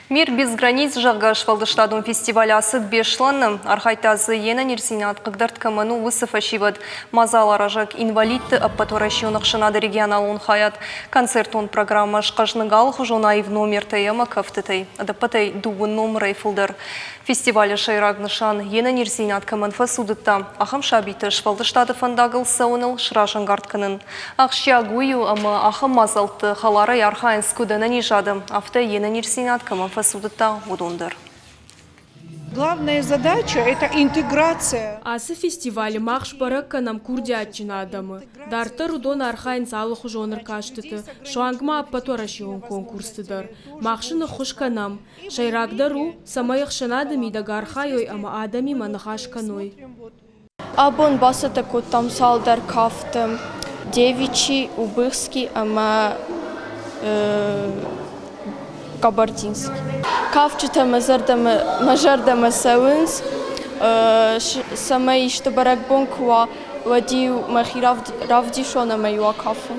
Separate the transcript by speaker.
Speaker 1: Мир без границ жағы швалдыштадың фестивалі асыд бешланы. Архайтазы ена нерсинат қығдарт каману высыфа шивад. Мазалара жақ инвалидті аппаторащионық шынады регионалын хаят. Концерт-он программа шқажныгал хужонайв номер таяма кафтытай. Адапатай дуын номер айфылдар. Фестивалі шайрагнышан ена нерсинат каманфа судытта. Ахам шабиты швалдыштады фандагыл сауыныл шырашын гартканын. Ақшия гую ама ахам мазалты халары ярхайын скудана нижады. Афта ена нерсинат каманфа судытта удондар.
Speaker 2: Главная задача – это интеграция.
Speaker 3: Асы фестиваль махш баракка нам курдячина адамы. Дартар удон архайн залых жоныр каштыты. Шуангма аппаторашион конкурстыдар. Махшыны хушка нам. Шайрагдару самаях шанадами дагархайой ама адами манахашканой.
Speaker 4: Абон басата котам салдар кафтым. Девичий, убыхский, ама Кабардинский. Кавчата мажардама саунс, самай что барак бонква вадил махи равдишона маюа кафу.